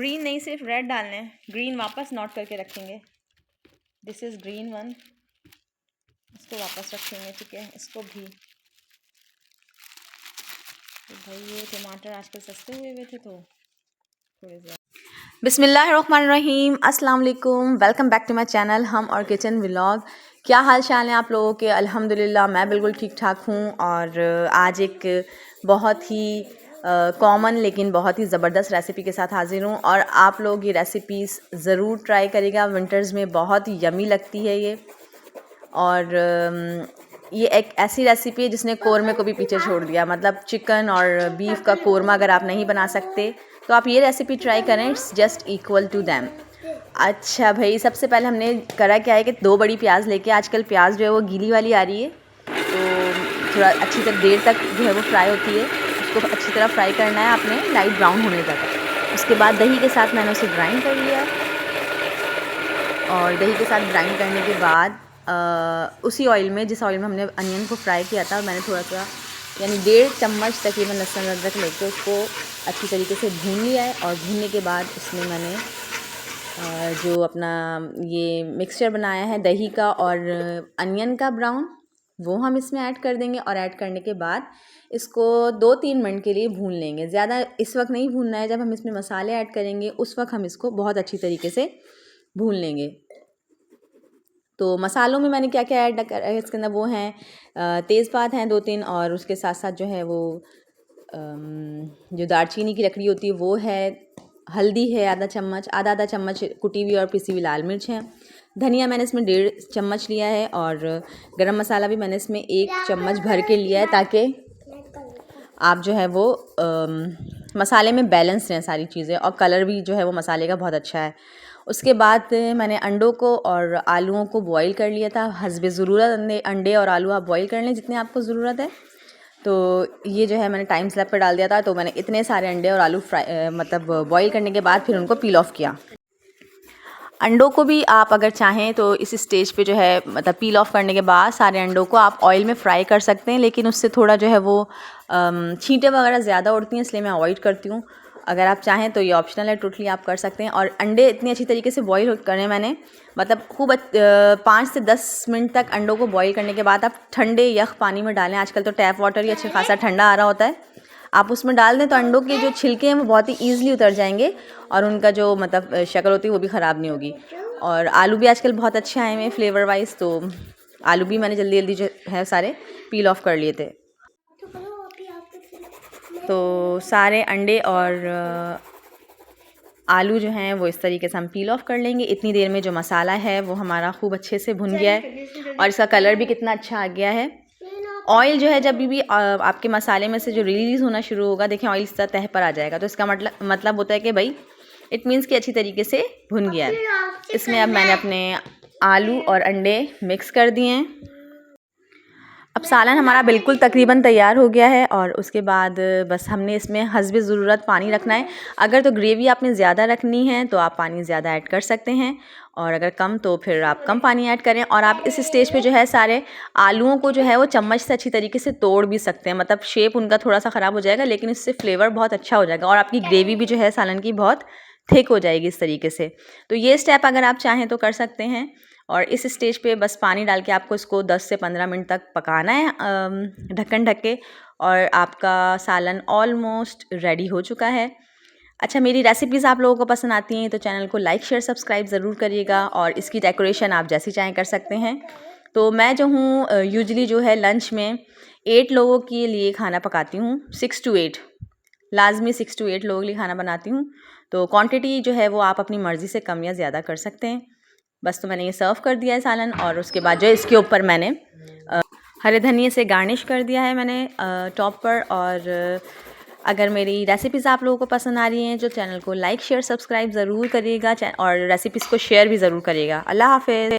Green नहीं, सिर्फ red डालने हैं, ग्रीन वापस नोट करके रखेंगे। दिस इज़ ग्रीन वन, इसको वापस रखेंगे, ठीक है। इसको भी तो भाई ये टमाटर आजकल सस्ते हुए थे तो थोड़े ज़्यादा। बिस्मिल्लाहिर्रहमानिर्रहीम, अस्सलाम वालेकुम, welcome back to my channel हम और किचन व्लॉग। क्या हाल चाल है आप लोगों के? अल्हम्दुलिल्लाह मैं बिल्कुल ठीक ठाक हूँ। और आज एक बहुत ही कॉमन लेकिन बहुत ही ज़बरदस्त रेसिपी के साथ हाज़िर हूँ। और आप लोग ये रेसिपीज़ ज़रूर ट्राई करिएगा, विंटर्स में बहुत यमी लगती है ये। और ये एक ऐसी रेसिपी है जिसने कोरमे को भी पीछे छोड़ दिया। मतलब चिकन और बीफ का कोरमा अगर आप नहीं बना सकते तो आप ये रेसिपी ट्राई करें, it's just equal to them. अच्छा भाई, सबसे पहले हमने करा क्या है कि 2 बड़ी प्याज लेके, आजकल प्याज जो है वो गीली वाली आ रही है तो थोड़ा अच्छी तरह देर तक जो है वो फ्राई होती है, उसको अच्छी तरह फ्राई करना है आपने लाइट ब्राउन होने तक। उसके बाद दही के साथ मैंने उसे ग्राइंड कर लिया और दही के साथ ग्राइंड करने के बाद उसी ऑयल में, जिस ऑयल में हमने अनियन को फ्राई किया था, मैंने थोड़ा सा यानी 1.5 चम्मच तकरीबन लहसुन अदरक लेके उसको अच्छी तरीके से भून लिया है। और भूनने के बाद उसमें मैंने जो अपना ये मिक्सचर बनाया है दही का और अनियन का ब्राउन, वो हम इसमें ऐड कर देंगे। और ऐड करने के बाद इसको 2-3 मिनट के लिए भून लेंगे। ज़्यादा इस वक्त नहीं भूनना है, जब हम इसमें मसाले ऐड करेंगे उस वक्त हम इसको बहुत अच्छी तरीके से भून लेंगे। तो मसालों में मैंने क्या क्या ऐड करा है इसके अंदर, वो हैं तेज़पात हैं 2-3, और उसके साथ साथ जो है वो जो दालचीनी की लकड़ी होती है वो है, हल्दी है आधा आधा चम्मच कुटी हुई और पिसी हुई लाल मिर्च है, धनिया मैंने इसमें 1.5 चम्मच लिया है, और गरम मसाला भी मैंने इसमें 1 चम्मच भर के लिया है ताकि आप जो है वो मसाले में बैलेंस रहें सारी चीज़ें, और कलर भी जो है वो मसाले का बहुत अच्छा है। उसके बाद मैंने अंडों को और आलूओं को बॉईल कर लिया था। हस्बे ज़रूरत अंडे और आलू आप बॉईल कर लें जितने आपको ज़रूरत है। तो ये जो है मैंने टाइम स्लैब पर डाल दिया था, तो मैंने इतने सारे अंडे और आलू मतलब बॉईल करने के बाद फिर उनको पील ऑफ़ किया। अंडों को भी आप अगर चाहें तो इस स्टेज पे जो है मतलब पील ऑफ़ करने के बाद सारे अंडों को आप ऑयल में फ्राई कर सकते हैं, लेकिन उससे थोड़ा जो है वो छींटे वगैरह ज़्यादा उड़ती हैं, इसलिए मैं अवॉइड करती हूँ। अगर आप चाहें तो ये ऑप्शनल है, टोटली आप कर सकते हैं। और अंडे इतनी अच्छी तरीके से बॉईल करें मैंने, मतलब खूब 5 से 10 मिनट तक अंडों को बॉईल करने के बाद आप ठंडे यख पानी में डालें। आजकल तो टैप वाटर ही अच्छा खासा ठंडा आ रहा होता है, आप उसमें डाल दें तो अंडों के जो छिलके हैं वो बहुत ही ईजिली उतर जाएंगे और उनका जो मतलब शक्ल होती है वो भी ख़राब नहीं होगी। और आलू भी आजकल बहुत अच्छे आए हैं फ्लेवर वाइज, तो आलू भी मैंने जल्दी जल्दी जो है सारे पील ऑफ कर लिए थे। तो सारे अंडे और आलू जो हैं वो इस तरीके से हम पील ऑफ कर लेंगे। इतनी देर में जो मसाला है वो हमारा खूब अच्छे से भुन गया है और इसका कलर भी कितना अच्छा आ गया है। ऑयल जो है जब भी आपके मसाले में से जो रिलीज़ होना शुरू होगा, देखें ऑयल इस तरह तह पर आ जाएगा, तो इसका मतलब होता है कि भाई इट मीन्स कि अच्छी तरीके से भुन गया है। इसमें अब मैंने अपने आलू और अंडे मिक्स कर दिए हैं। अब सालन हमारा बिल्कुल तकरीबन तैयार हो गया है और उसके बाद बस हमने इसमें हस्बे ज़रूरत पानी रखना है। अगर तो ग्रेवी आपने ज़्यादा रखनी है तो आप पानी ज़्यादा ऐड कर सकते हैं, और अगर कम तो फिर आप कम पानी ऐड करें। और आप इस स्टेज पे जो है सारे आलूओं को जो है वो चम्मच से अच्छी तरीके से तोड़ भी सकते हैं, मतलब शेप उनका थोड़ा सा ख़राब हो जाएगा लेकिन इससे फ्लेवर बहुत अच्छा हो जाएगा और आपकी ग्रेवी भी जो है सालन की बहुत थिक हो जाएगी इस तरीके से। तो ये स्टेप अगर आप चाहें तो कर सकते हैं। और इस स्टेज पे बस पानी डाल के आपको इसको 10 से 15 मिनट तक पकाना है ढक्कन ढक के, और आपका सालन ऑलमोस्ट रेडी हो चुका है। अच्छा, मेरी रेसिपीज़ आप लोगों को पसंद आती हैं तो चैनल को लाइक शेयर सब्सक्राइब ज़रूर करिएगा, और इसकी डेकोरेशन आप जैसी चाहें कर सकते हैं। तो मैं जो हूँ यूजुअली जो है लंच में 8 लोगों के लिए खाना पकाती हूँ, 6 to 8 लाजमी 6 to 8 लोगों के लिए खाना बनाती हूँ। तो क्वांटिटी जो है वो आप अपनी मर्ज़ी से कम या ज़्यादा कर सकते हैं। बस तो मैंने ये सर्व कर दिया है सालन, और उसके बाद जो इसके ऊपर मैंने हरे धनिए से गार्निश कर दिया है मैंने टॉप पर। और अगर मेरी रेसिपीज़ आप लोगों को पसंद आ रही हैं तो चैनल को लाइक शेयर सब्सक्राइब ज़रूर करिएगा और रेसिपीज़ को शेयर भी ज़रूर करिएगा। अल्लाह हाफ़िज़।